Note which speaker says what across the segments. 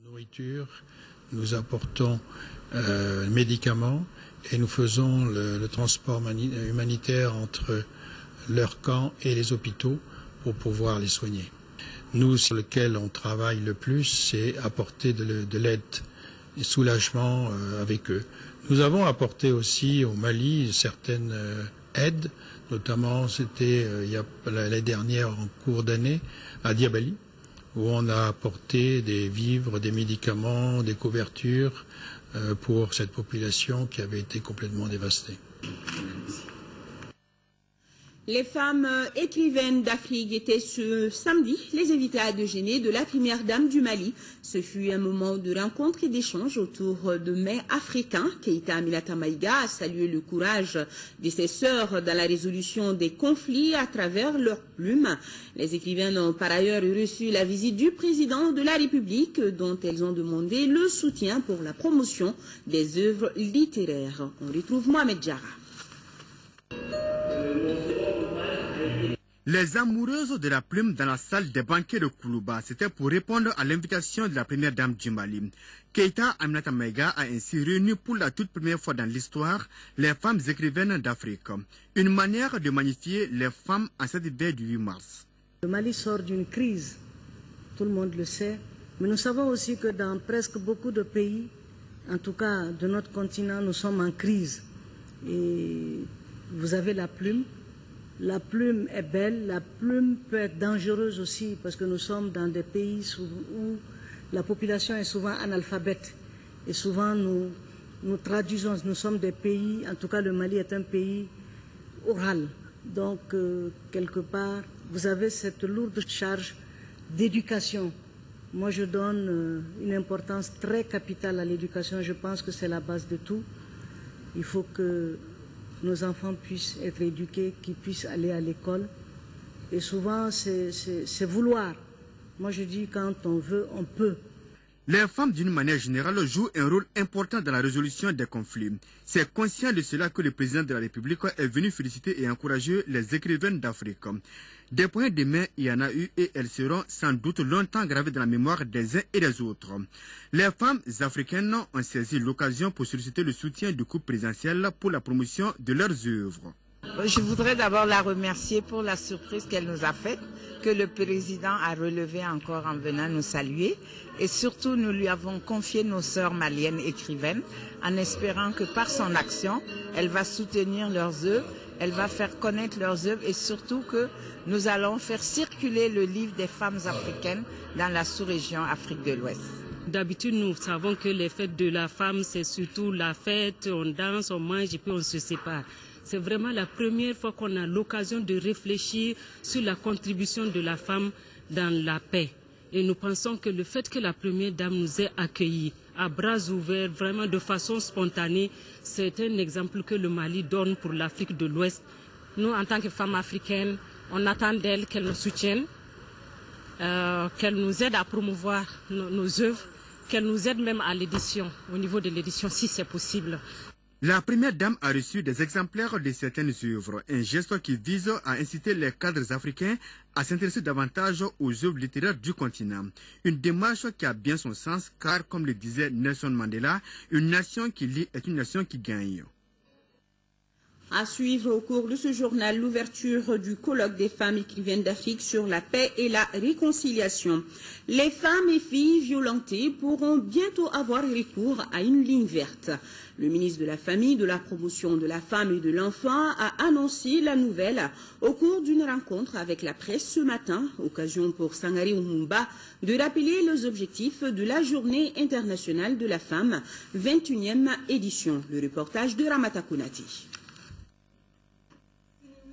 Speaker 1: Nourriture, nous apportons médicaments et nous faisons le transport humanitaire entre leur camp et les hôpitaux pour pouvoir les soigner. Nous, sur lequel on travaille le plus, c'est apporter de l'aide et soulagement avec eux. Nous avons apporté aussi au Mali certaines aides, notamment c'était l'année dernière en cours d'année à Diabali, où on a apporté des vivres, des médicaments, des couvertures pour cette population qui avait été complètement dévastée.
Speaker 2: Les femmes écrivaines d'Afrique étaient ce samedi les invitées à déjeuner de la première dame du Mali. Ce fut un moment de rencontre et d'échange autour de mets africains. Keïta Aminata Maïga a salué le courage de ses sœurs dans la résolution des conflits à travers leurs plumes. Les écrivaines ont par ailleurs reçu la visite du président de la République, dont elles ont demandé le soutien pour la promotion des œuvres littéraires. On retrouve Mohamed Diarra.
Speaker 3: Les amoureuses de la plume dans la salle des banquets de Koulouba, c'était pour répondre à l'invitation de la première dame du Mali. Keïta Aminata Maïga a ainsi réuni pour la toute première fois dans l'histoire les femmes écrivaines d'Afrique. Une manière de magnifier les femmes en cette veille du 8 mars.
Speaker 4: Le Mali sort d'une crise, tout le monde le sait, mais nous savons aussi que dans presque beaucoup de pays, en tout cas de notre continent, nous sommes en crise. Et vous avez la plume. La plume est belle, la plume peut être dangereuse aussi parce que nous sommes dans des pays où la population est souvent analphabète. Et souvent nous traduisons, nous sommes des pays, en tout cas le Mali est un pays oral. Donc quelque part, vous avez cette lourde charge d'éducation. Moi je donne une importance très capitale à l'éducation, je pense que c'est la base de tout. Il faut que nos enfants puissent être éduqués, qu'ils puissent aller à l'école. Et souvent, c'est vouloir. Moi, je dis, quand on veut, on peut.
Speaker 3: Les femmes, d'une manière générale, jouent un rôle important dans la résolution des conflits. C'est conscient de cela que le président de la République est venu féliciter et encourager les écrivaines d'Afrique. Des points de main, il y en a eu et elles seront sans doute longtemps gravées dans la mémoire des uns et des autres. Les femmes africaines ont saisi l'occasion pour solliciter le soutien du couple présidentiel pour la promotion de leurs œuvres.
Speaker 5: Je voudrais d'abord la remercier pour la surprise qu'elle nous a faite, que le président a relevé encore en venant nous saluer. Et surtout, nous lui avons confié nos sœurs maliennes écrivaines, en espérant que par son action, elle va soutenir leurs œuvres, elle va faire connaître leurs œuvres et surtout que nous allons faire circuler le livre des femmes africaines dans la sous-région Afrique de l'Ouest.
Speaker 6: D'habitude, nous savons que les fêtes de la femme, c'est surtout la fête, on danse, on mange et puis on se sépare. C'est vraiment la première fois qu'on a l'occasion de réfléchir sur la contribution de la femme dans la paix. Et nous pensons que le fait que la première dame nous ait accueillis à bras ouverts, vraiment de façon spontanée, c'est un exemple que le Mali donne pour l'Afrique de l'Ouest. Nous, en tant que femmes africaines, on attend d'elle qu'elle nous soutienne, qu'elle nous aide à promouvoir nos œuvres, qu'elle nous aide même à l'édition, au niveau de l'édition, si c'est possible.
Speaker 3: La première dame a reçu des exemplaires de certaines œuvres, un geste qui vise à inciter les cadres africains à s'intéresser davantage aux œuvres littéraires du continent. Une démarche qui a bien son sens car, comme le disait Nelson Mandela, une nation qui lit est une nation qui gagne.
Speaker 2: À suivre au cours de ce journal, l'ouverture du colloque des femmes écrivaines d'Afrique sur la paix et la réconciliation. Les femmes et filles violentées pourront bientôt avoir recours à une ligne verte. Le ministre de la Famille, de la Promotion de la Femme et de l'Enfant a annoncé la nouvelle au cours d'une rencontre avec la presse ce matin, occasion pour Sangaré Lumumba de rappeler les objectifs de la Journée internationale de la femme, 21e édition. Le reportage de Ramata Kounati.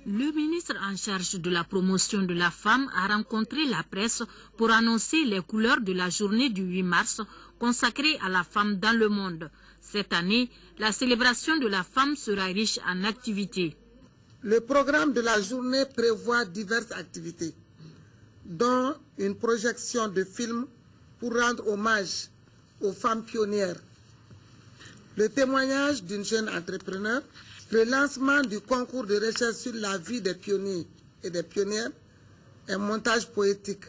Speaker 7: Le ministre en charge de la promotion de la femme a rencontré la presse pour annoncer les couleurs de la journée du 8 mars consacrée à la femme dans le monde. Cette année, la célébration de la femme sera riche en activités.
Speaker 8: Le programme de la journée prévoit diverses activités, dont une projection de films pour rendre hommage aux femmes pionnières, le témoignage d'une jeune entrepreneur, le lancement du concours de recherche sur la vie des pionniers et des pionnières, un montage poétique.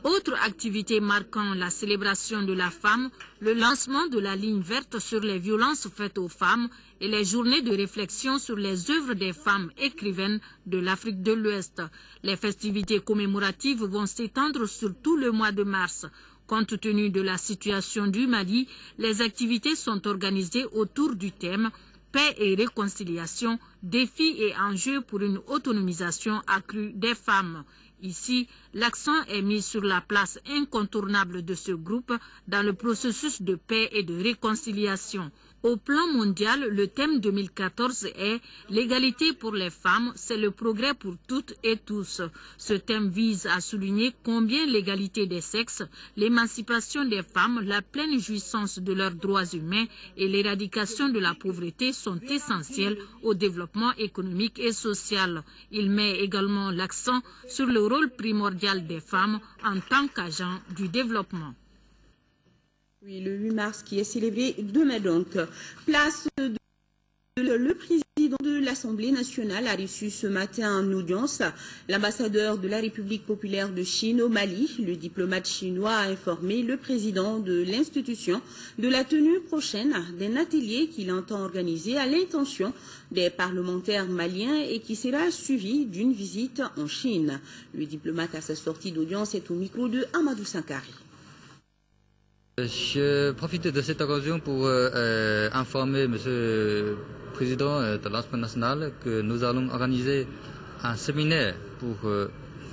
Speaker 7: Autre activité marquant la célébration de la femme, le lancement de la ligne verte sur les violences faites aux femmes et les journées de réflexion sur les œuvres des femmes écrivaines de l'Afrique de l'Ouest. Les festivités commémoratives vont s'étendre sur tout le mois de mars. Compte tenu de la situation du Mali, les activités sont organisées autour du thème « Paix et réconciliation, défis et enjeux pour une autonomisation accrue des femmes ». Ici, l'accent est mis sur la place incontournable de ce groupe dans le processus de paix et de réconciliation. Au plan mondial, le thème 2014 est « L'égalité pour les femmes, c'est le progrès pour toutes et tous ». Ce thème vise à souligner combien l'égalité des sexes, l'émancipation des femmes, la pleine jouissance de leurs droits humains et l'éradication de la pauvreté sont essentiels au développement économique et social. Il met également l'accent sur le rôle primordial des femmes en tant qu'agents du développement.
Speaker 2: Oui, le 8 mars qui est célébré demain donc. Place de le président de l'Assemblée nationale a reçu ce matin en audience l'ambassadeur de la République populaire de Chine au Mali. Le diplomate chinois a informé le président de l'institution de la tenue prochaine d'un atelier qu'il entend organiser à l'intention des parlementaires maliens et qui sera suivi d'une visite en Chine. Le diplomate à sa sortie d'audience est au micro de Amadou Sankari.
Speaker 9: Je profite de cette occasion pour informer Monsieur le Président de l'Assemblée nationale que nous allons organiser un séminaire pour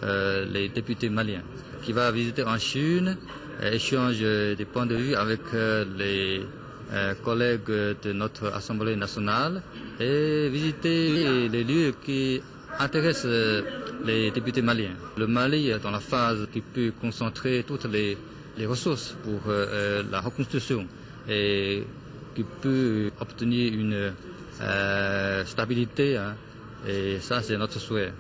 Speaker 9: les députés maliens qui va visiter en Chine, échanger des points de vue avec les collègues de notre Assemblée nationale et visiter les lieux qui intéressent les députés maliens. Le Mali est dans la phase qui peut concentrer toutes les ressources pour la reconstruction et qui peut obtenir une stabilité, hein, et ça c'est notre souhait.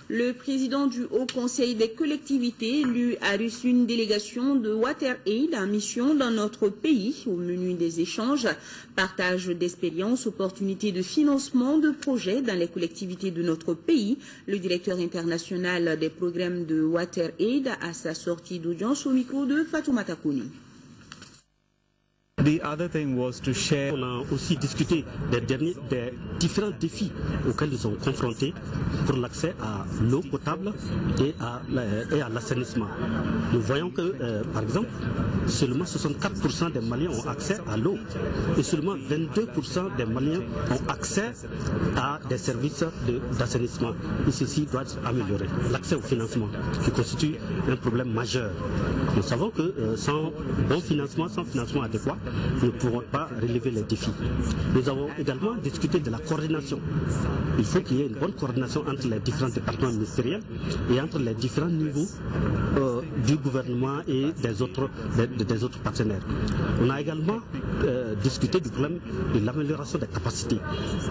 Speaker 2: Le président du Haut Conseil des collectivités, lui, a reçu une délégation de WaterAid en mission dans notre pays. Au menu des échanges, partage d'expériences, opportunités de financement de projets dans les collectivités de notre pays. Le directeur international des programmes de WaterAid a sa sortie d'audience au micro de Fatoumata Kouni.
Speaker 10: The other thing was to share. On a aussi discuté des différents défis auxquels ils sont confrontés pour l'accès à l'eau potable et à l'assainissement. Nous voyons que, par exemple, seulement 64% des Maliens ont accès à l'eau et seulement 22% des Maliens ont accès à des services d'assainissement. Et ceci doit être amélioré. L'accès au financement, qui constitue un problème majeur. Nous savons que sans bon financement, sans financement adéquat, nous ne pourrons pas relever les défis. Nous avons également discuté de la coordination. Il faut qu'il y ait une bonne coordination entre les différents départements ministériels et entre les différents niveaux du gouvernement et des autres partenaires. On a également discuté du problème de l'amélioration des capacités.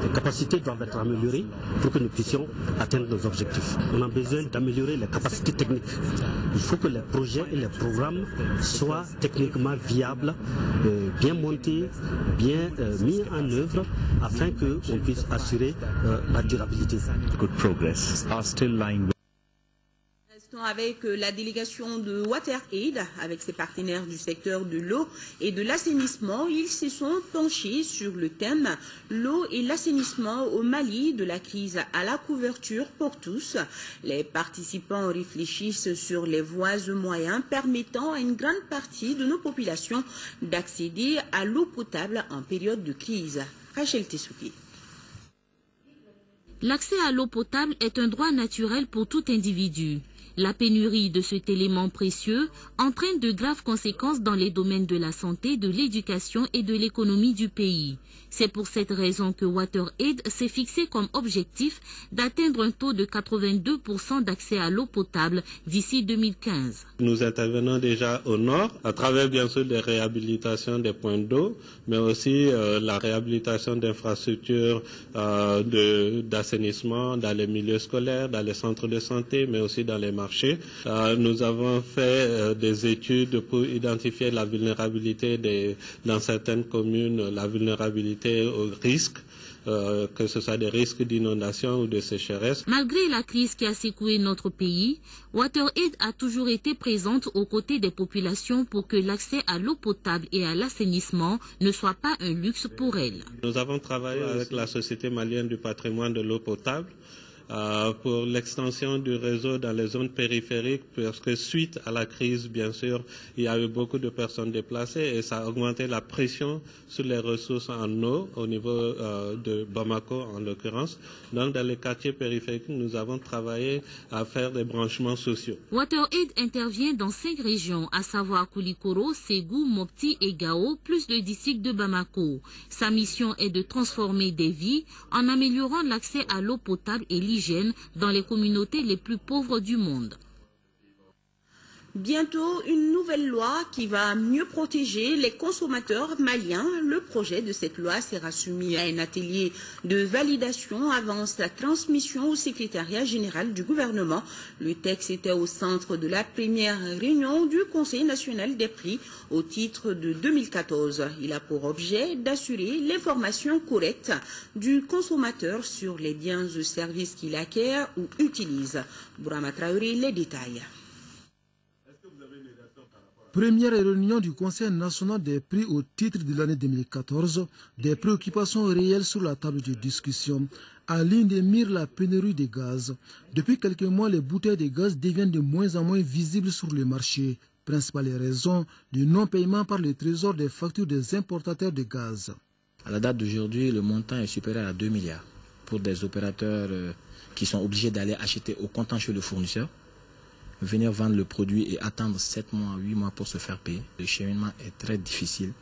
Speaker 10: Les capacités doivent être améliorées pour que nous puissions atteindre nos objectifs. On a besoin d'améliorer les capacités techniques. Il faut que les projets et les programmes soient techniquement viables, bien montés, bien mis en œuvre afin qu'on puisse assurer la durabilité.
Speaker 11: Good progress are still lying.
Speaker 2: Restons avec la délégation de WaterAid, avec ses partenaires du secteur de l'eau et de l'assainissement. Ils se sont penchés sur le thème « L'eau et l'assainissement au Mali, de la crise à la couverture pour tous ». Les participants réfléchissent sur les voies et moyens permettant à une grande partie de nos populations d'accéder à l'eau potable en période de crise. Rachel Tessouki.
Speaker 12: L'accès à l'eau potable est un droit naturel pour tout individu. La pénurie de cet élément précieux entraîne de graves conséquences dans les domaines de la santé, de l'éducation et de l'économie du pays. C'est pour cette raison que WaterAid s'est fixé comme objectif d'atteindre un taux de 82% d'accès à l'eau potable d'ici 2015.
Speaker 13: Nous intervenons déjà au nord à travers bien sûr des réhabilitations des points d'eau, mais aussi la réhabilitation d'infrastructures d'assainissement dans les milieux scolaires, dans les centres de santé, mais aussi dans les marchés. Nous avons fait des études pour identifier la vulnérabilité dans certaines communes, la vulnérabilité au risque que ce soit des risques d'inondation ou de sécheresse.
Speaker 12: Malgré la crise qui a secoué notre pays, WaterAid a toujours été présente aux côtés des populations pour que l'accès à l'eau potable et à l'assainissement ne soit pas un luxe pour elles.
Speaker 13: Nous avons travaillé avec la Société malienne du patrimoine de l'eau potable pour l'extension du réseau dans les zones périphériques, parce que suite à la crise, bien sûr, il y a eu beaucoup de personnes déplacées et ça a augmenté la pression sur les ressources en eau au niveau de Bamako en l'occurrence. Donc dans les quartiers périphériques, nous avons travaillé à faire des branchements sociaux.
Speaker 12: WaterAid intervient dans 5 régions, à savoir Koulikoro, Ségou, Mopti et Gao, plus le district de Bamako. Sa mission est de transformer des vies en améliorant l'accès à l'eau potable et l'hygiène dans les communautés les plus pauvres du monde.
Speaker 2: Bientôt, une nouvelle loi qui va mieux protéger les consommateurs maliens. Le projet de cette loi sera soumis à un atelier de validation avant sa transmission au secrétariat général du gouvernement. Le texte était au centre de la première réunion du Conseil national des prix au titre de 2014. Il a pour objet d'assurer l'information correcte du consommateur sur les biens ou services qu'il acquiert ou utilise. Bourama Traoré, les détails.
Speaker 14: Première réunion du Conseil national des prix au titre de l'année 2014, des préoccupations réelles sur la table de discussion. En ligne de mire la pénurie de gaz. Depuis quelques mois, les bouteilles de gaz deviennent de moins en moins visibles sur le marché. Principale raison du non-paiement par le Trésor des factures des importateurs de gaz.
Speaker 15: À la date d'aujourd'hui, le montant est supérieur à 2 milliards pour des opérateurs qui sont obligés d'aller acheter au comptant chez le fournisseur, venir vendre le produit et attendre 7 mois, 8 mois pour se faire payer. Le cheminement est très difficile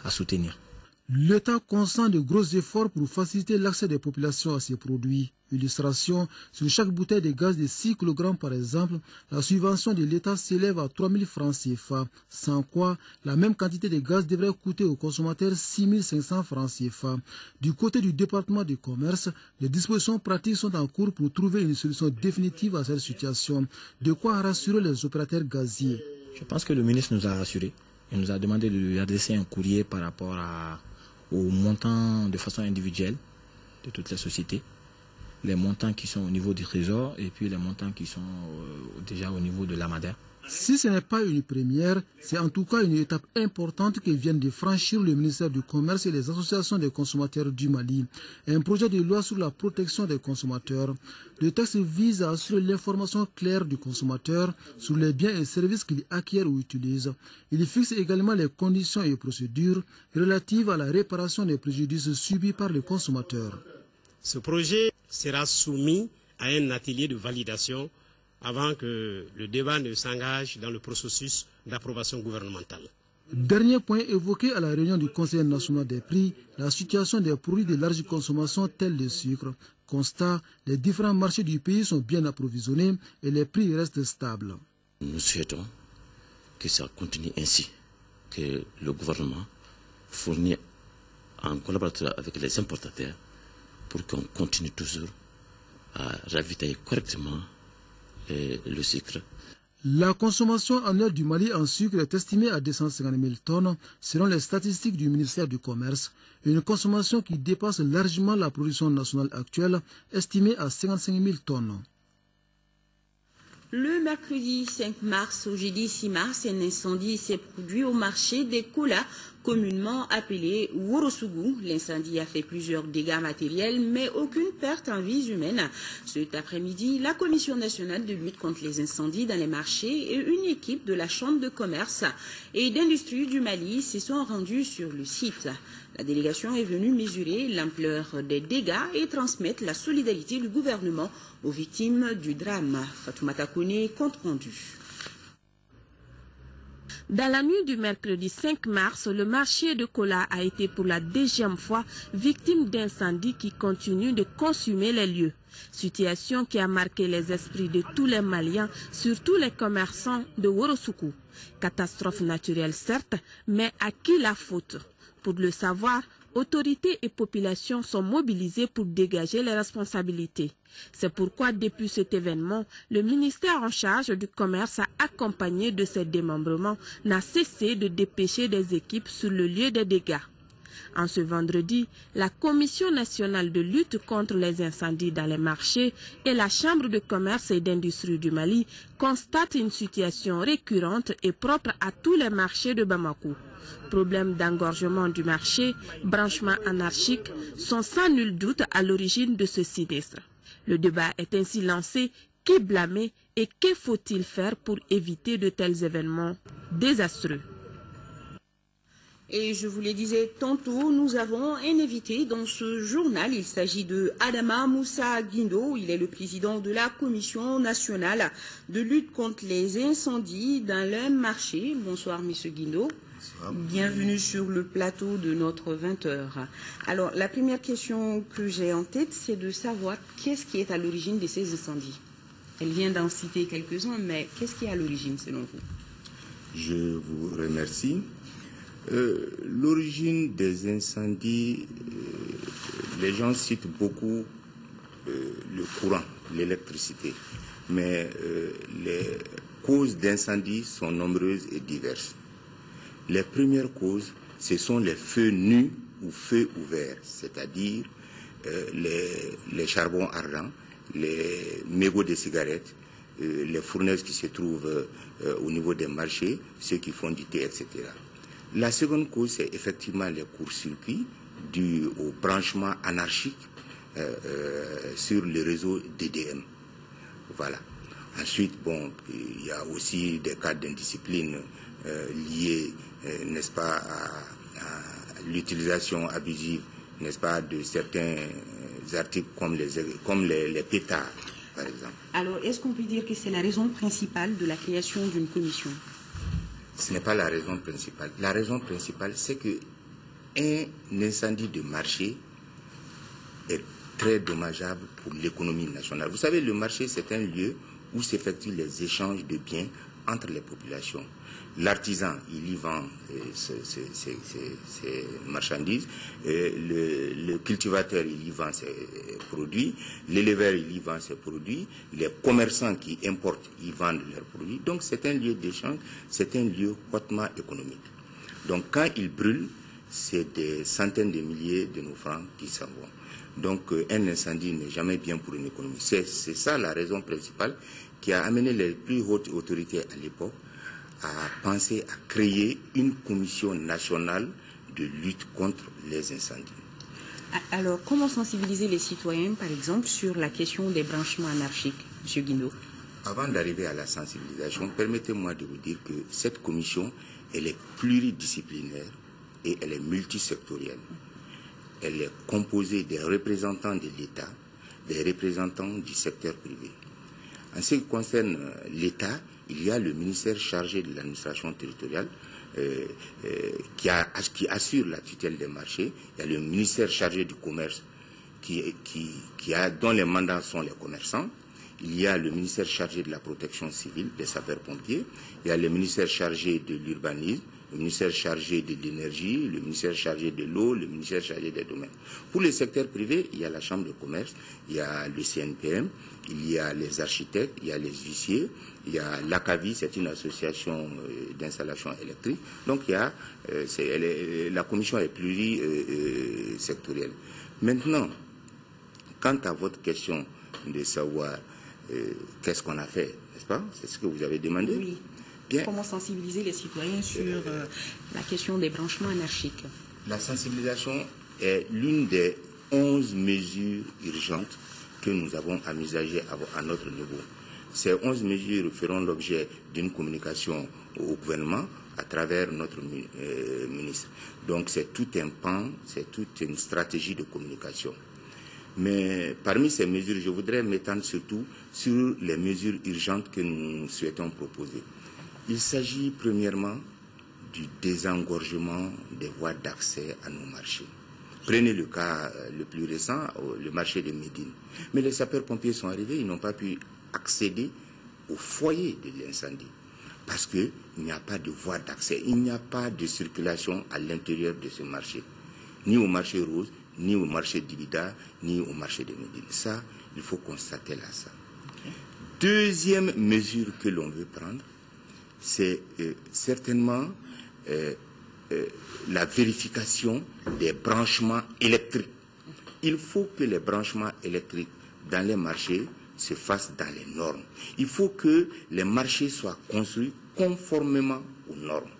Speaker 15: à soutenir.
Speaker 14: L'État consent de gros efforts pour faciliter l'accès des populations à ces produits. Illustration, sur chaque bouteille de gaz de 6 kg par exemple, la subvention de l'État s'élève à 3 000 francs CFA, sans quoi la même quantité de gaz devrait coûter aux consommateurs 6 500 francs CFA. Du côté du département du commerce, les dispositions pratiques sont en cours pour trouver une solution définitive à cette situation. De quoi rassurer les opérateurs gaziers.
Speaker 15: Je pense que le ministre nous a rassurés. Il nous a demandé de lui adresser un courrier par rapport aux montants de façon individuelle de toutes les sociétés, les montants qui sont au niveau du Trésor et puis les montants qui sont déjà au niveau de l'AMADER.
Speaker 14: Si ce n'est pas une première, c'est en tout cas une étape importante que viennent de franchir le ministère du Commerce et les associations des consommateurs du Mali. Un projet de loi sur la protection des consommateurs. Le texte vise à assurer l'information claire du consommateur sur les biens et services qu'il acquiert ou utilise. Il fixe également les conditions et procédures relatives à la réparation des préjudices subis par les consommateurs.
Speaker 16: Ce projet sera soumis à un atelier de validation avant que le débat ne s'engage dans le processus d'approbation gouvernementale.
Speaker 14: Dernier point évoqué à la réunion du Conseil national des prix, la situation des produits de large consommation tels le sucre. Constat, les différents marchés du pays sont bien approvisionnés et les prix restent stables.
Speaker 17: Nous souhaitons que ça continue ainsi, que le gouvernement fournisse en collaboration avec les importateurs pour qu'on continue toujours à ravitailler correctement le sucre.
Speaker 14: La consommation annuelle du Mali en sucre est estimée à 250 000 tonnes selon les statistiques du ministère du Commerce. Une consommation qui dépasse largement la production nationale actuelle, estimée à 55 000 tonnes.
Speaker 2: Le mercredi 5 mars au jeudi 6 mars, un incendie s'est produit au marché des Kola, communément appelé Worosougou. L'incendie a fait plusieurs dégâts matériels, mais aucune perte en vies humaines. Cet après-midi, la Commission nationale de lutte contre les incendies dans les marchés et une équipe de la Chambre de commerce et d'industrie du Mali se sont rendus sur le site. La délégation est venue mesurer l'ampleur des dégâts et transmettre la solidarité du gouvernement aux victimes du drame. Fatoumata Kone, compte rendu.
Speaker 18: Dans la nuit du mercredi 5 mars, le marché de Kola a été pour la deuxième fois victime d'incendies qui continuent de consumer les lieux. Situation qui a marqué les esprits de tous les Maliens, surtout les commerçants de Worosougou. Catastrophe naturelle certes, mais à qui la faute? Pour le savoir, autorités et populations sont mobilisées pour dégager les responsabilités. C'est pourquoi depuis cet événement, le ministère en charge du commerce a accompagné de ses démembrements n'a cessé de dépêcher des équipes sur le lieu des dégâts. En ce vendredi, la Commission nationale de lutte contre les incendies dans les marchés et la Chambre de commerce et d'industrie du Mali constatent une situation récurrente et propre à tous les marchés de Bamako. Problèmes d'engorgement du marché, branchements anarchiques sont sans nul doute à l'origine de ce sinistre. Le débat est ainsi lancé: qui blâmer et que faut-il faire pour éviter de tels événements désastreux?
Speaker 2: Et je vous le disais tantôt, nous avons un invité dans ce journal. Il s'agit de Adama Moussa Guindo. Il est le président de la Commission nationale de lutte contre les incendies dans le marché. Bonsoir, monsieur Guindo. Bonsoir. Bienvenue sur le plateau de notre 20h. Alors, la première question que j'ai en tête, c'est de savoir qu'est-ce qui est à l'origine de ces incendies. Elle vient d'en citer quelques-uns, mais qu'est-ce qui est à l'origine selon vous?
Speaker 19: Je vous remercie. L'origine des incendies, les gens citent beaucoup le courant, l'électricité, mais les causes d'incendie sont nombreuses et diverses. Les premières causes, ce sont les feux nus ou feux ouverts, c'est-à-dire les charbons ardents, les mégots de cigarettes, les fournaises qui se trouvent au niveau des marchés, ceux qui font du thé, etc. La seconde cause, c'est effectivement les courts-circuits dus au branchement anarchique sur le réseau DDM. Voilà. Ensuite, bon, il y a aussi des cas d'indiscipline liés, n'est-ce pas, à l'utilisation abusive, n'est-ce pas, de certains articles comme les pétards, par exemple.
Speaker 2: Alors, est-ce qu'on peut dire que c'est la raison principale de la création d'une commission?
Speaker 19: Ce n'est pas la raison principale. La raison principale, c'est que un incendie de marché est très dommageable pour l'économie nationale. Vous savez, le marché, c'est un lieu où s'effectuent les échanges de biens entre les populations. L'artisan, il y vend ses marchandises, le cultivateur, il y vend ses produits, l'éleveur, il y vend ses produits, les commerçants qui importent, ils vendent leurs produits. Donc c'est un lieu d'échange, c'est un lieu hautement économique. Donc quand il brûle, c'est des centaines de milliers de nos francs qui s'en vont. Donc un incendie n'est jamais bien pour une économie. C'est ça la raison principale qui a amené les plus hautes autorités à l'époque à penser à créer une commission nationale de lutte contre les incendies.
Speaker 2: Alors, comment sensibiliser les citoyens, par exemple, sur la question des branchements anarchiques, M. Guindo?
Speaker 19: Avant d'arriver à la sensibilisation, permettez-moi de vous dire que cette commission, elle est pluridisciplinaire et elle est multisectorielle. Elle est composée des représentants de l'État, des représentants du secteur privé. En ce qui concerne l'État, il y a le ministère chargé de l'administration territoriale qui assure la tutelle des marchés. Il y a le ministère chargé du commerce dont les mandats sont les commerçants. Il y a le ministère chargé de la protection civile, des sapeurs-pompiers. Il y a le ministère chargé de l'urbanisme, le ministère chargé de l'énergie, le ministère chargé de l'eau, le ministère chargé des domaines. Pour le secteur privé, il y a la chambre de commerce, il y a le CNPM, il y a les architectes, il y a les huissiers, il y a l'ACAVI, c'est une association d'installation électrique. Donc il y a, la commission est plurisectorielle. Maintenant, quant à votre question de savoir qu'est-ce qu'on a fait, n'est-ce pas? C'est ce que vous avez demandé.
Speaker 2: Oui. Bien. Comment sensibiliser les citoyens sur la question des branchements anarchiques?
Speaker 19: La sensibilisation est l'une des 11 mesures urgentes que nous avons envisagées à notre niveau. Ces 11 mesures feront l'objet d'une communication au gouvernement à travers notre ministre. Donc c'est tout un pan, c'est toute une stratégie de communication. Mais parmi ces mesures, je voudrais m'étendre surtout sur les mesures urgentes que nous souhaitons proposer. Il s'agit premièrement du désengorgement des voies d'accès à nos marchés. Prenez le cas le plus récent, le marché de Médine. Mais les sapeurs-pompiers sont arrivés, ils n'ont pas pu accéder au foyer de l'incendie parce qu'il n'y a pas de voie d'accès, il n'y a pas de circulation à l'intérieur de ce marché, ni au marché rose, ni au marché d'Ibida, ni au marché de Médine. Ça, il faut constater là ça. Deuxième mesure que l'on veut prendre, c'est certainement la vérification des branchements électriques. Il faut que les branchements électriques dans les marchés se fassent dans les normes. Il faut que les marchés soient construits conformément aux normes.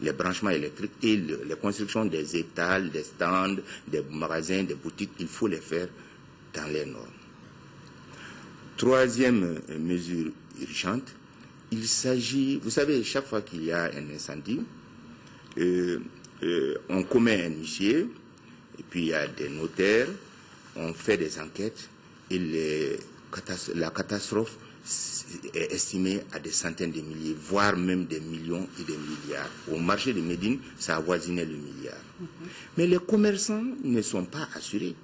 Speaker 19: Les branchements électriques et les constructions des étals, des stands, des magasins, des boutiques, il faut les faire dans les normes. Troisième mesure urgente, il s'agit, vous savez, chaque fois qu'il y a un incendie, on commet un huissier, et puis il y a des notaires, on fait des enquêtes, et la catastrophe est estimée à des centaines de milliers, voire même des millions et des milliards. Au marché de Médine, ça avoisinait le milliard. Mais les commerçants ne sont pas assurés.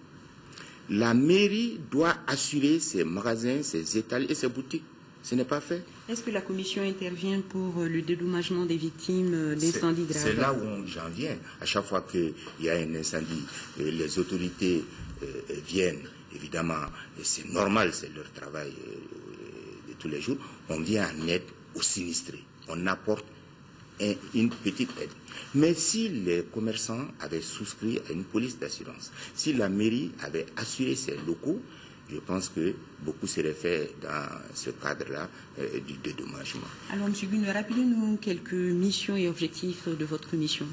Speaker 19: La mairie doit assurer ses magasins, ses étals et ses boutiques. Ce n'est pas fait.
Speaker 2: Est-ce que la commission intervient pour le dédommagement des victimes d'incendies graves?
Speaker 19: C'est là où j'en viens. À chaque fois qu'il y a un incendie, les autorités viennent, évidemment, c'est normal, c'est leur travail de tous les jours, on vient en aide aux sinistrés. On apporte une petite aide. Mais si les commerçants avaient souscrit à une police d'assurance, si la mairie avait assuré ses locaux, je pense que beaucoup serait fait dans ce cadre-là du dédommagement.
Speaker 2: Alors, M. Guino, rappelez-nous quelques missions et objectifs de votre mission.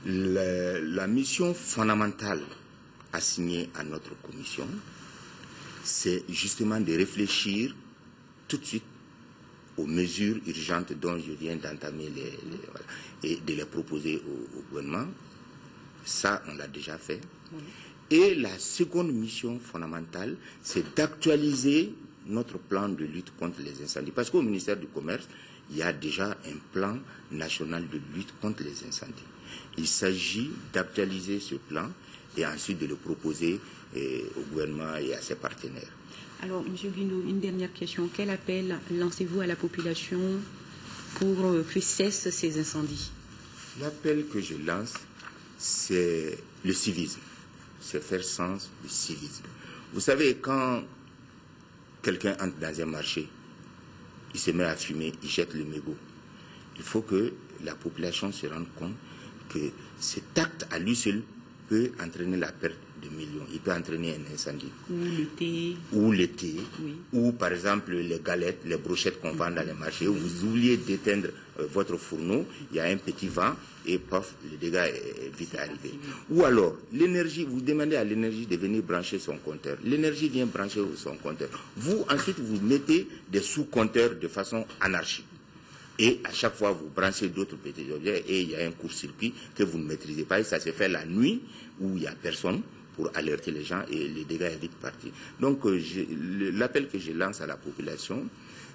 Speaker 19: La mission fondamentale assignée à notre commission, c'est justement de réfléchir tout de suite aux mesures urgentes dont je viens d'entamer voilà, et de les proposer au gouvernement. Ça, on l'a déjà fait. Oui. Et la seconde mission fondamentale, c'est d'actualiser notre plan de lutte contre les incendies. Parce qu'au ministère du Commerce, il y a déjà un plan national de lutte contre les incendies. Il s'agit d'actualiser ce plan et ensuite de le proposer au gouvernement et à ses partenaires.
Speaker 2: Alors, M. Guino, une dernière question. Quel appel lancez-vous à la population pour que cessent ces incendies?
Speaker 19: L'appel que je lance, c'est le civisme. C'est faire sens du civisme. Vous savez, quand quelqu'un entre dans un marché, il se met à fumer, il jette le mégot. Il faut que la population se rende compte que cet acte à lui seul peut entraîner la perte de millions. Il peut entraîner un incendie. Ou le thé. Oui. Ou par exemple les galettes, les brochettes qu'on vend dans les marchés. Où vous oubliez d'éteindre votre fourneau, il y a un petit vent et paf, le dégât est vite arrivé. Ou alors, l'énergie, vous demandez à l'énergie de venir brancher son compteur. L'énergie vient brancher son compteur. Vous, ensuite, vous mettez des sous-compteurs de façon anarchique. Et à chaque fois, vous branchez d'autres petits objets et il y a un court-circuit que vous ne maîtrisez pas. Et ça se fait la nuit où il n'y a personne pour alerter les gens et les dégâts est vite parti. Donc, l'appel que je lance à la population,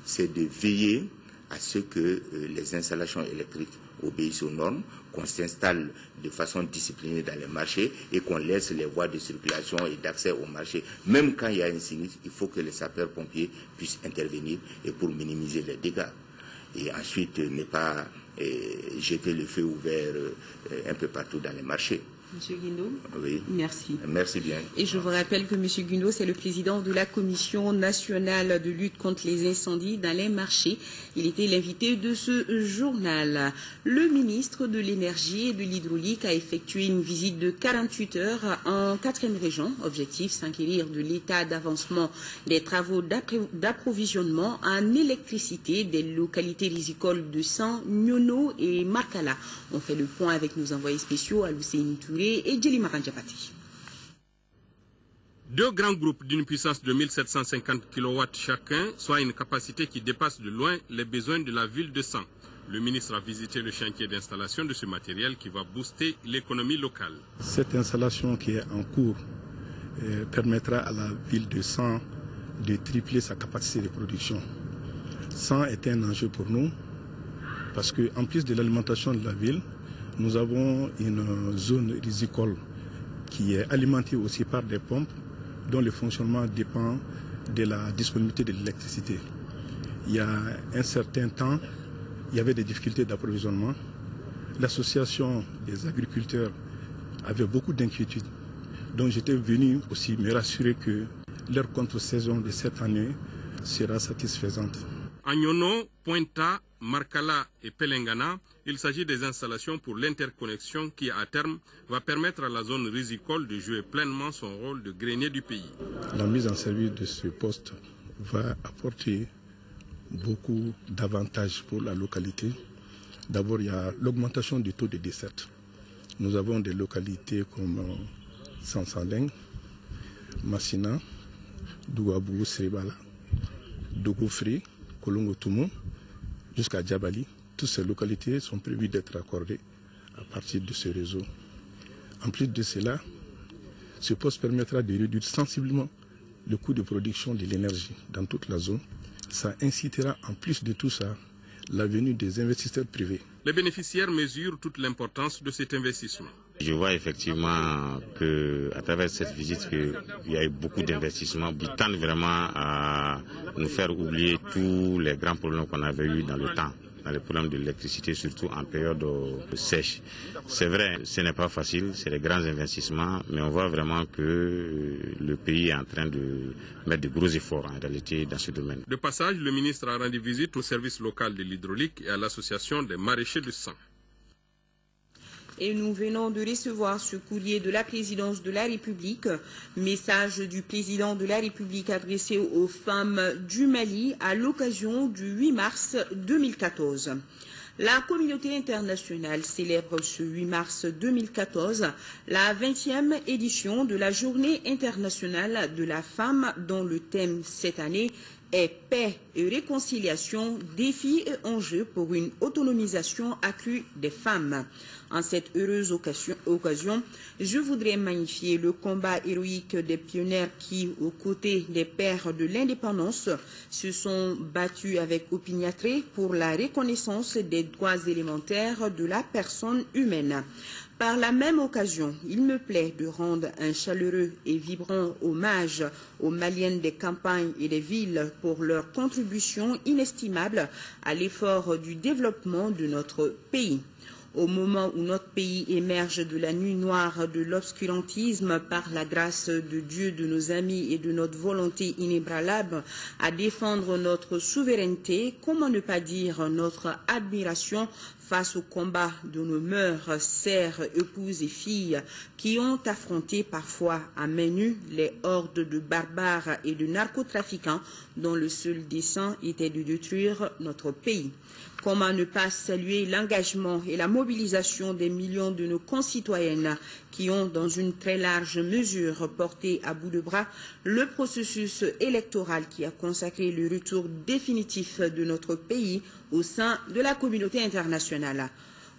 Speaker 19: c'est de veiller à ce que les installations électriques obéissent aux normes, qu'on s'installe de façon disciplinée dans les marchés et qu'on laisse les voies de circulation et d'accès au marché. Même quand il y a un sinistre, il faut que les sapeurs-pompiers puissent intervenir et pour minimiser les dégâts. Et ensuite, ne pas jeter le feu ouvert un peu partout dans les marchés.
Speaker 2: Monsieur Guino,
Speaker 19: oui.
Speaker 2: Merci.
Speaker 19: Merci bien.
Speaker 2: Et je vous rappelle que Monsieur Guino, c'est le président de la Commission nationale de lutte contre les incendies dans les marchés. Il était l'invité de ce journal. Le ministre de l'Énergie et de l'Hydraulique a effectué une visite de 48 heures en 4e région. Objectif, s'inquiéter de l'état d'avancement des travaux d'approvisionnement en électricité des localités rizicoles de San, Nyono et Markala. On fait le point avec nos envoyés spéciaux à Lucéine Touré et Djeli Marandiapati.
Speaker 20: Deux grands groupes d'une puissance de 1750 kW chacun, soit une capacité qui dépasse de loin les besoins de la ville de San. Le ministre a visité le chantier d'installation de ce matériel qui va booster l'économie locale.
Speaker 21: Cette installation qui est en cours permettra à la ville de San de tripler sa capacité de production. San est un enjeu pour nous parce qu'en plus de l'alimentation de la ville, nous avons une zone rizicole qui est alimentée aussi par des pompes dont le fonctionnement dépend de la disponibilité de l'électricité. Il y a un certain temps, il y avait des difficultés d'approvisionnement. L'association des agriculteurs avait beaucoup d'inquiétudes. Donc j'étais venu aussi me rassurer que leur contre-saison de cette année sera satisfaisante.
Speaker 20: Agnono, Pointa, Markala et Pelengana, il s'agit des installations pour l'interconnexion qui, à terme, va permettre à la zone risicole de jouer pleinement son rôle de grenier du pays.
Speaker 21: La mise en service de ce poste va apporter beaucoup d'avantages pour la localité. D'abord, il y a l'augmentation du taux de desserte. Nous avons des localités comme Sansaleng, Massina, Douabou, Sribala, Dogoufri, Kolongotoumou, jusqu'à Djabali. Toutes ces localités sont prévues d'être accordées à partir de ce réseau. En plus de cela, ce poste permettra de réduire sensiblement le coût de production de l'énergie dans toute la zone. Ça incitera en plus de tout ça la venue des investisseurs privés.
Speaker 20: Les bénéficiaires mesurent toute l'importance de cet investissement.
Speaker 1: Je vois effectivement qu'à travers cette visite qu'il y a eu beaucoup d'investissements qui tendent vraiment à nous faire oublier tous les grands problèmes qu'on avait eus dans le temps, dans les problèmes de l'électricité, surtout en période sèche. C'est vrai, ce n'est pas facile, c'est des grands investissements, mais on voit vraiment que le pays est en train de mettre de gros efforts en réalité dans ce domaine.
Speaker 20: De passage, le ministre a rendu visite au service local de l'hydraulique et à l'association des maraîchers de sang.
Speaker 2: Et nous venons de recevoir ce courrier de la présidence de la République, message du président de la République adressé aux femmes du Mali à l'occasion du 8 mars 2014. La communauté internationale célèbre ce 8 mars 2014 la 20e édition de la Journée internationale de la femme dont le thème cette année est paix et réconciliation, défis et enjeux pour une autonomisation accrue des femmes. En cette heureuse occasion, je voudrais magnifier le combat héroïque des pionnières qui, aux côtés des pères de l'indépendance, se sont battus avec opiniâtreté pour la reconnaissance des droits élémentaires de la personne humaine. Par la même occasion, il me plaît de rendre un chaleureux et vibrant hommage aux Maliennes des campagnes et des villes pour leur contribution inestimable à l'effort du développement de notre pays. Au moment où notre pays émerge de la nuit noire de l'obscurantisme par la grâce de Dieu, de nos amis et de notre volonté inébranlable à défendre notre souveraineté, comment ne pas dire notre admiration face au combat de nos mœurs, sœurs, épouses et filles qui ont affronté parfois à main nue les hordes de barbares et de narcotrafiquants dont le seul dessein était de détruire notre pays. Comment ne pas saluer l'engagement et la mobilisation des millions de nos concitoyennes qui ont, dans une très large mesure, porté à bout de bras le processus électoral qui a consacré le retour définitif de notre pays au sein de la communauté internationale.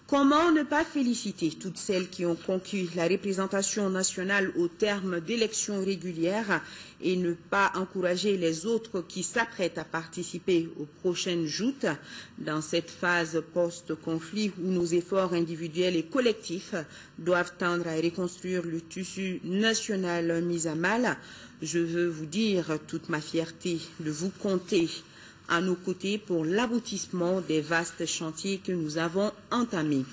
Speaker 2: Comment ne pas féliciter toutes celles qui ont conquis la représentation nationale au terme d'élections régulières et ne pas encourager les autres qui s'apprêtent à participer aux prochaines joutes dans cette phase post-conflit où nos efforts individuels et collectifs doivent tendre à reconstruire le tissu national mis à mal. Je veux vous dire toute ma fierté de vous compter à nos côtés pour l'aboutissement des vastes chantiers que nous avons entamés.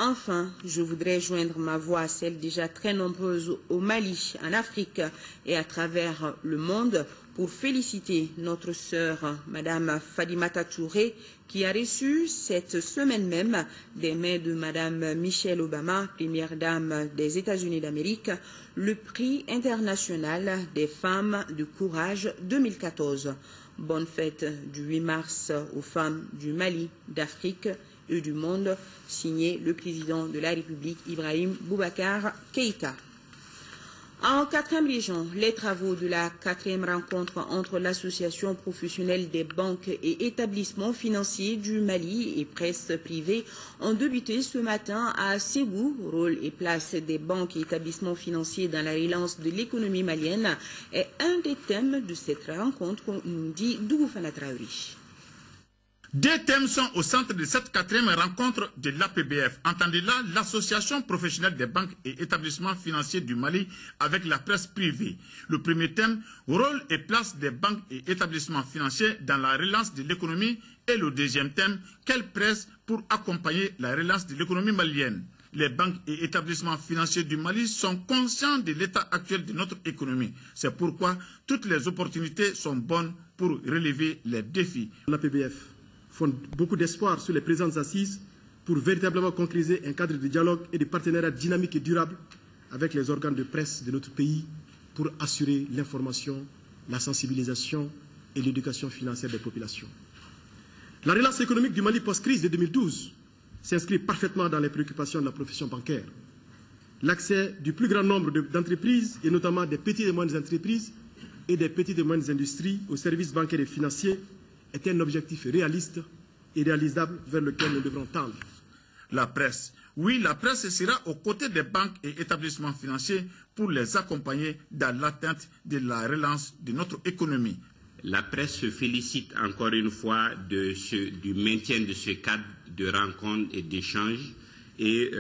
Speaker 2: Enfin, je voudrais joindre ma voix à celles déjà très nombreuses au Mali, en Afrique et à travers le monde pour féliciter notre sœur, Madame Fadimata Touré, qui a reçu cette semaine même des mains de Madame Michelle Obama, première dame des États-Unis d'Amérique, le prix international des femmes de courage 2014. Bonne fête du 8 mars aux femmes du Mali, d'Afrique et du monde, signé le président de la République, Ibrahim Boubacar Keïta. En 4e région, les travaux de la 4e rencontre entre l'association professionnelle des banques et établissements financiers du Mali et presse privée ont débuté ce matin à Ségou. Rôle et place des banques et établissements financiers dans la relance de l'économie malienne est un des thèmes de cette rencontre, nous dit Dougoufana Traoré.
Speaker 22: Deux thèmes sont au centre de cette 4e rencontre de l'APBF. Entendez-là, l'association professionnelle des banques et établissements financiers du Mali avec la presse privée. Le premier thème, rôle et place des banques et établissements financiers dans la relance de l'économie. Et le deuxième thème, quelle presse pour accompagner la relance de l'économie malienne. Les banques et établissements financiers du Mali sont conscients de l'état actuel de notre économie. C'est pourquoi toutes les opportunités sont bonnes pour relever les défis.
Speaker 4: L'APBF fonde beaucoup d'espoir sur les présentes assises pour véritablement concrétiser un cadre de dialogue et de partenariat dynamique et durable avec les organes de presse de notre pays pour assurer l'information, la sensibilisation et l'éducation financière des populations. La relance économique du Mali post-crise de 2012 s'inscrit parfaitement dans les préoccupations de la profession bancaire. L'accès du plus grand nombre d'entreprises, et notamment des petites et moyennes entreprises et des petites et moyennes industries aux services bancaires et financiers, est un objectif réaliste et réalisable vers lequel nous devrons tendre.
Speaker 22: La presse. Oui, la presse sera aux côtés des banques et établissements financiers pour les accompagner dans l'atteinte de la relance de notre économie.
Speaker 5: La presse se félicite encore une fois du maintien de ce cadre de rencontres et d'échanges et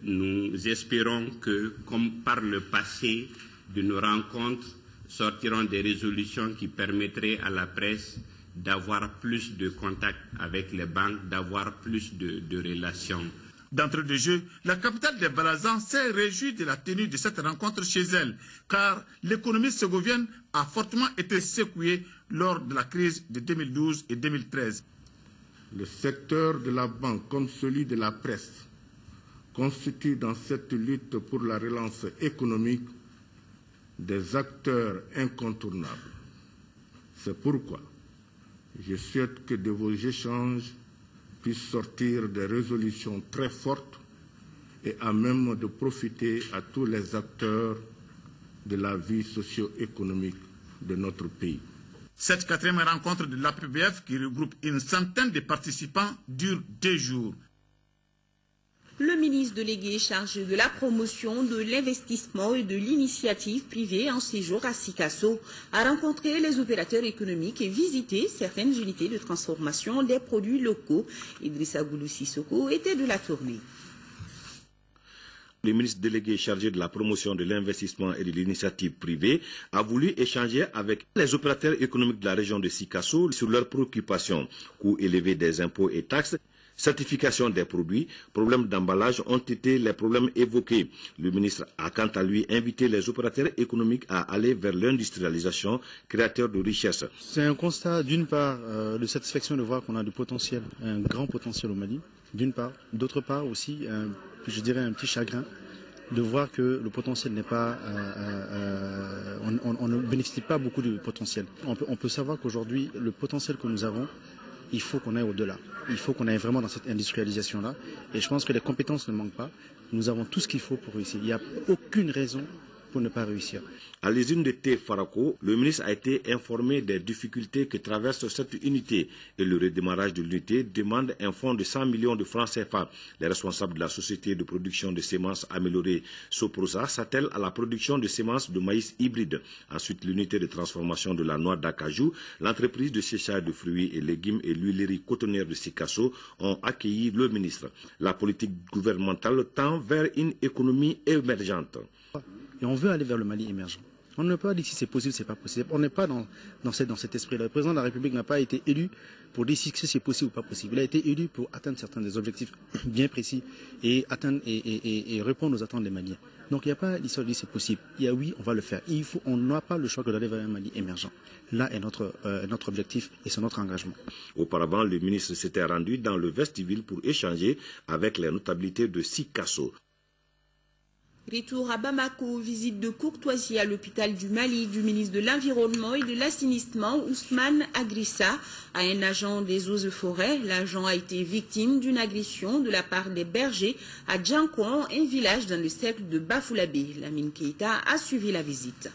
Speaker 5: nous espérons que, comme par le passé, de nos rencontres sortiront des résolutions qui permettraient à la presse d'avoir plus de contacts avec les banques, d'avoir plus de relations.
Speaker 22: D'entrée de jeu, la capitale des Balazans s'est réjouie de la tenue de cette rencontre chez elle, car l'économie ségovienne a fortement été secouée lors de la crise de 2012 et 2013.
Speaker 23: Le secteur de la banque comme celui de la presse constituent dans cette lutte pour la relance économique des acteurs incontournables. C'est pourquoi je souhaite que de vos échanges puissent sortir des résolutions très fortes et à même de profiter à tous les acteurs de la vie socio-économique de notre pays.
Speaker 22: Cette 4e rencontre de l'APBF, qui regroupe une centaine de participants, dure 2 jours.
Speaker 2: Le ministre délégué chargé de la promotion, de l'investissement et de l'initiative privée en séjour à Sikasso a rencontré les opérateurs économiques et visité certaines unités de transformation des produits locaux. Idrissa Goulou Sissoko était de la tournée.
Speaker 24: Le ministre délégué chargé de la promotion de l'investissement et de l'initiative privée a voulu échanger avec les opérateurs économiques de la région de Sikasso sur leurs préoccupations, coûts élevés des impôts et taxes, certification des produits, problèmes d'emballage ont été les problèmes évoqués. Le ministre a quant à lui invité les opérateurs économiques à aller vers l'industrialisation, créateur de richesses.
Speaker 10: C'est un constat d'une part de satisfaction de voir qu'on a du potentiel, un grand potentiel au Mali, d'une part. D'autre part aussi, je dirais un petit chagrin de voir que le potentiel n'est pas, on ne bénéficie pas beaucoup de potentiel. On peut savoir qu'aujourd'hui, le potentiel que nous avons, il faut qu'on aille au-delà. Il faut qu'on aille vraiment dans cette industrialisation-là. Et je pense que les compétences ne manquent pas. Nous avons tout ce qu'il faut pour réussir. Il n'y a aucune raison pour ne pas réussir.
Speaker 24: À l'usine de thé Farako, le ministre a été informé des difficultés que traverse cette unité et le redémarrage de l'unité demande un fonds de 100 millions de francs CFA. Les responsables de la société de production de semences améliorées Soprosa s'attellent à la production de semences de maïs hybride. Ensuite, l'unité de transformation de la noix d'acajou, l'entreprise de séchage de fruits et légumes et l'huilerie cotonnière de Sikasso ont accueilli le ministre. La politique gouvernementale tend vers une économie émergente.
Speaker 10: Et on veut aller vers le Mali émergent. On ne peut pas dire si c'est possible, c'est pas possible. On n'est pas dans cet esprit-là. Le président de la République n'a pas été élu pour décider si c'est possible ou pas possible. Il a été élu pour atteindre certains des objectifs bien précis et répondre aux attentes des Maliens. Donc il n'y a pas l'histoire de dire c'est possible. Il y a oui, on va le faire. On n'a pas le choix que d'aller vers un Mali émergent. Là est notre objectif et c'est notre engagement.
Speaker 24: Auparavant, le ministre s'était rendu dans le vestibule pour échanger avec les notabilités de Sikasso.
Speaker 2: Retour à Bamako, visite de courtoisie à l'hôpital du Mali du ministre de l'Environnement et de l'Assainissement, Ousmane Agrissa, à un agent des eaux et forêts. L'agent a été victime d'une agression de la part des bergers à Djankouan, un village dans le cercle de Bafoulabé. Lamine Keita a suivi la visite.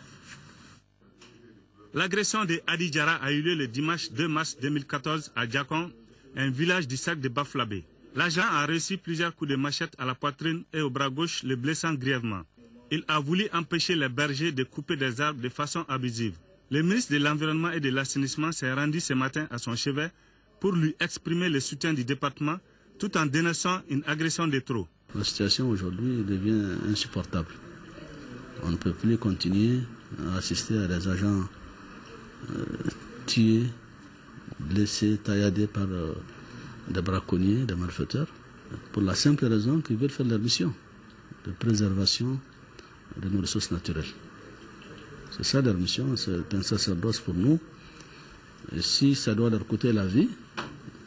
Speaker 25: L'agression de Hadi Diarra a eu lieu le dimanche 2 mars 2014 à Djankouan, un village du cercle de Bafoulabé. L'agent a reçu plusieurs coups de machette à la poitrine et au bras gauche, le blessant grièvement. Il a voulu empêcher les bergers de couper des arbres de façon abusive. Le ministre de l'Environnement et de l'Assainissement s'est rendu ce matin à son chevet pour lui exprimer le soutien du département tout en dénonçant une agression de trop.
Speaker 26: La situation aujourd'hui devient insupportable. On ne peut plus continuer à assister à des agents tués, blessés, tailladés par des braconniers, des malfaiteurs, pour la simple raison qu'ils veulent faire leur mission de préservation de nos ressources naturelles. C'est ça leur mission, c'est un sacerdoce pour nous Et si ça doit leur coûter la vie,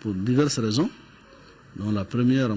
Speaker 26: pour diverses raisons, dont la première,